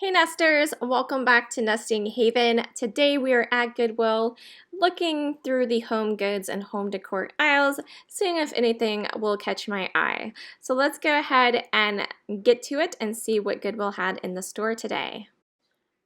Hey nesters, welcome back to Nesting Haven. Today we are at Goodwill looking through the home goods and home decor aisles, seeing if anything will catch my eye. So let's go ahead and get to it and see what Goodwill had in the store today.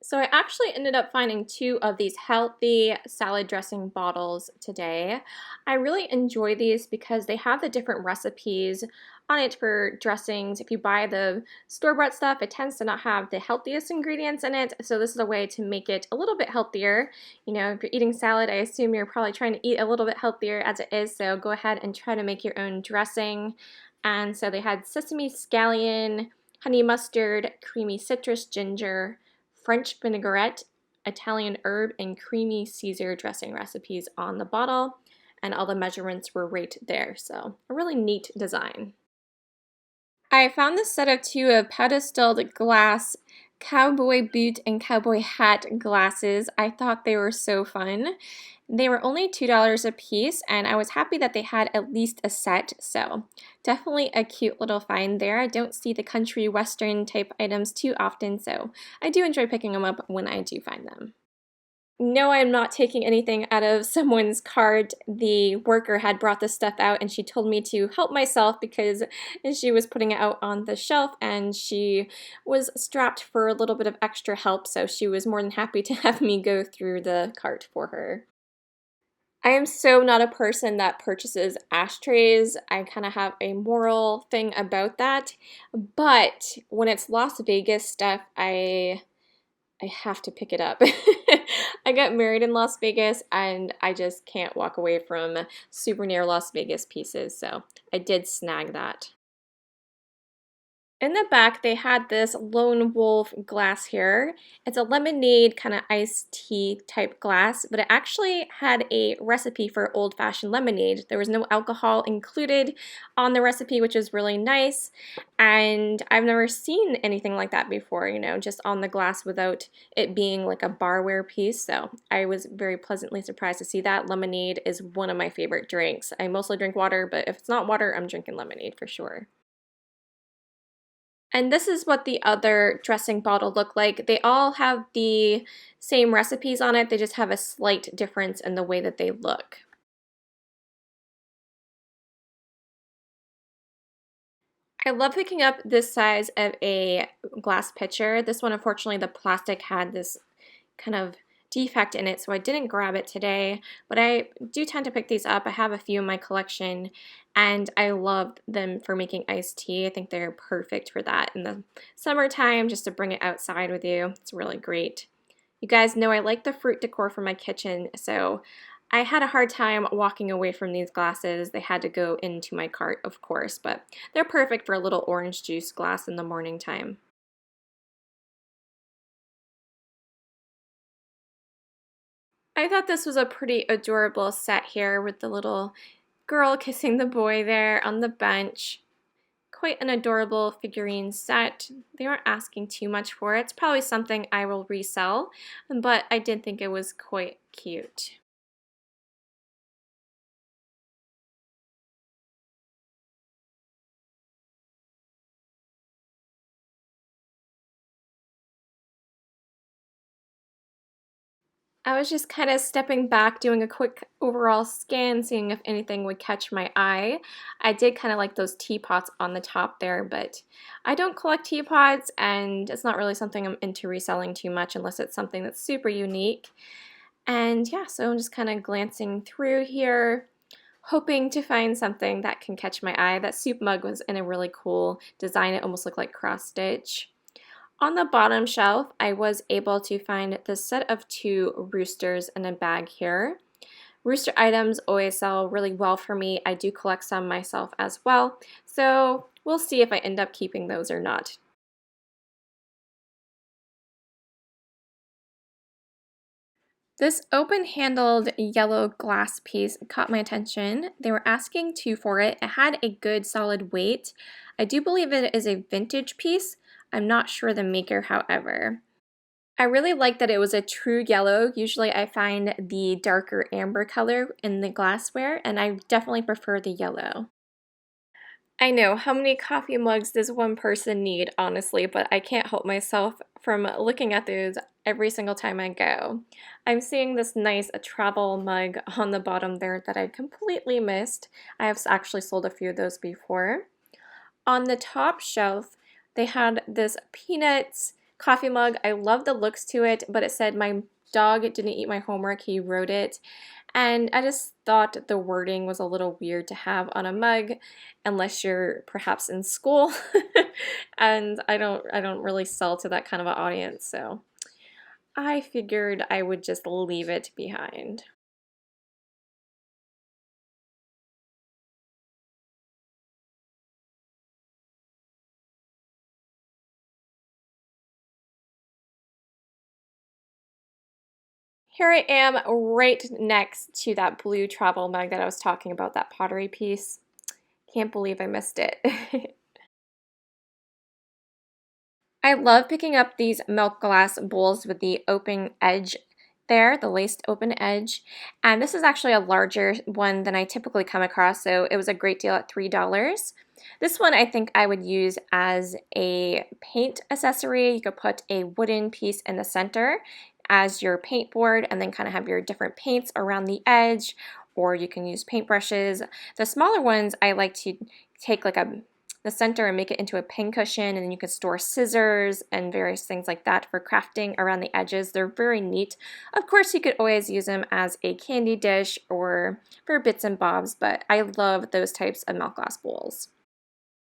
So I actually ended up finding two of these healthy salad dressing bottles today. I really enjoy these because they have the different recipes on it for dressings. If you buy the store-bought stuff, it tends to not have the healthiest ingredients in it, so this is a way to make it a little bit healthier. You know, if you're eating salad, I assume you're probably trying to eat a little bit healthier as it is, so go ahead and try to make your own dressing. And so they had sesame scallion, honey mustard, creamy citrus ginger, French vinaigrette, Italian herb, and creamy Caesar dressing recipes on the bottle, and all the measurements were right there, so a really neat design. I found this set of two of pedestaled glass cowboy boot and cowboy hat glasses. I thought they were so fun. They were only $2 a piece, and I was happy that they had at least a set, so definitely a cute little find there. I don't see the country western type items too often, so I do enjoy picking them up when I do find them. No, I'm not taking anything out of someone's cart. The worker had brought this stuff out and she told me to help myself because she was putting it out on the shelf and she was strapped for a little bit of extra help, so she was more than happy to have me go through the cart for her. I am so not a person that purchases ashtrays. I kind of have a moral thing about that, but when it's Las Vegas stuff, I have to pick it up. I got married in Las Vegas and I just can't walk away from souvenir Las Vegas pieces, so I did snag that. In the back, they had this Lone Wolf glass here. It's a lemonade kind of iced tea type glass, but it actually had a recipe for old-fashioned lemonade. There was no alcohol included on the recipe, which is really nice. And I've never seen anything like that before, you know, just on the glass without it being like a barware piece. So I was very pleasantly surprised to see that. Lemonade is one of my favorite drinks. I mostly drink water, but if it's not water, I'm drinking lemonade for sure. And this is what the other dressing bottle look like. They all have the same recipes on it, they just have a slight difference in the way that they look. I love picking up this size of a glass pitcher. This one, unfortunately, the plastic had this kind of defect in it, so I didn't grab it today, but I do tend to pick these up. I have a few in my collection, and I love them for making iced tea. I think they're perfect for that in the summertime, just to bring it outside with you. It's really great. You guys know I like the fruit decor for my kitchen, so I had a hard time walking away from these glasses. They had to go into my cart, of course, but they're perfect for a little orange juice glass in the morning time. I thought this was a pretty adorable set here with the little girl kissing the boy there on the bench. Quite an adorable figurine set. They aren't asking too much for it. It's probably something I will resell, but I did think it was quite cute. I was just kind of stepping back, doing a quick overall scan, seeing if anything would catch my eye. I did kind of like those teapots on the top there, but I don't collect teapots, and it's not really something I'm into reselling too much unless it's something that's super unique. And yeah, so I'm just kind of glancing through here, hoping to find something that can catch my eye. That soup mug was in a really cool design. It almost looked like cross stitch. On the bottom shelf, I was able to find the set of two roosters in a bag here. Rooster items always sell really well for me. I do collect some myself as well, so we'll see if I end up keeping those or not. This open-handled yellow glass piece caught my attention. They were asking $2 for it. It had a good solid weight. I do believe it is a vintage piece. I'm not sure the maker, however. I really like that it was a true yellow. Usually I find the darker amber color in the glassware, and I definitely prefer the yellow. I know, how many coffee mugs does one person need, honestly, but I can't help myself from looking at those every single time I go. I'm seeing this nice travel mug on the bottom there that I completely missed. I have actually sold a few of those before. On the top shelf, they had this peanuts coffee mug. I love the looks to it, but it said my dog didn't eat my homework. He wrote it. And I just thought the wording was a little weird to have on a mug unless you're perhaps in school. And I don't really sell to that kind of an audience, so I figured I would just leave it behind. Here I am right next to that blue travel mug that I was talking about, that pottery piece. Can't believe I missed it. I love picking up these milk glass bowls with the open edge there, the laced open edge. And this is actually a larger one than I typically come across, so it was a great deal at $3. This one I think I would use as a paint accessory. You could put a wooden piece in the center as your paint board and then kind of have your different paints around the edge, or you can use paintbrushes. The smaller ones I like to take like the center and make it into a pin cushion, and then you can store scissors and various things like that for crafting around the edges. They're very neat. Of course, you could always use them as a candy dish or for bits and bobs, but I love those types of milk glass bowls.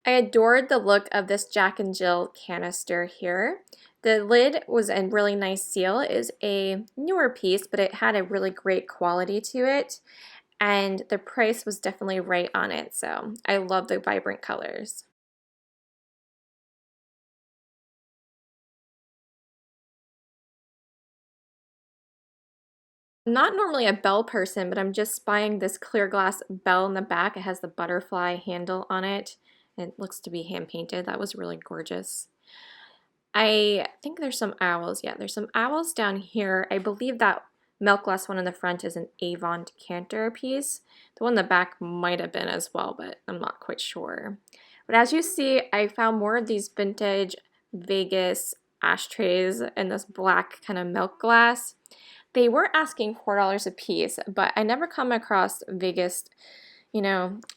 I adored the look of this Jack and Jill canister here. The lid was a really nice seal. It is a newer piece, but it had a really great quality to it, and the price was definitely right on it, so I love the vibrant colors. I'm not normally a bell person, but I'm just buying this clear glass bell in the back. It has the butterfly handle on it. It looks to be hand painted. That was really gorgeous. I think there's some owls. Yeah, there's some owls down here. I believe that milk glass one in the front is an Avon decanter piece. The one in the back might have been as well, but I'm not quite sure. But as you see, I found more of these vintage Vegas ashtrays in this black kind of milk glass. They were asking $4 a piece, but I never come across Vegas,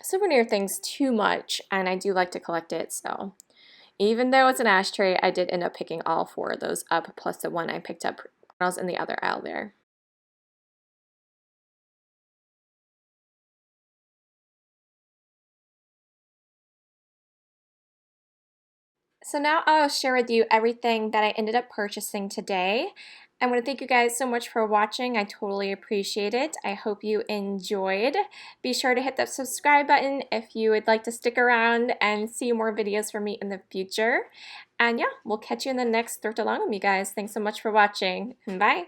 souvenir things too much, and I do like to collect it, so even though it's an ashtray, I did end up picking all four of those up, plus the one I picked up when I was in the other aisle there. So now I'll share with you everything that I ended up purchasing today. I want to thank you guys so much for watching. I totally appreciate it. I hope you enjoyed. Be sure to hit that subscribe button if you would like to stick around and see more videos from me in the future. And yeah, we'll catch you in the next Thrift Along with me, guys. Thanks so much for watching. Bye.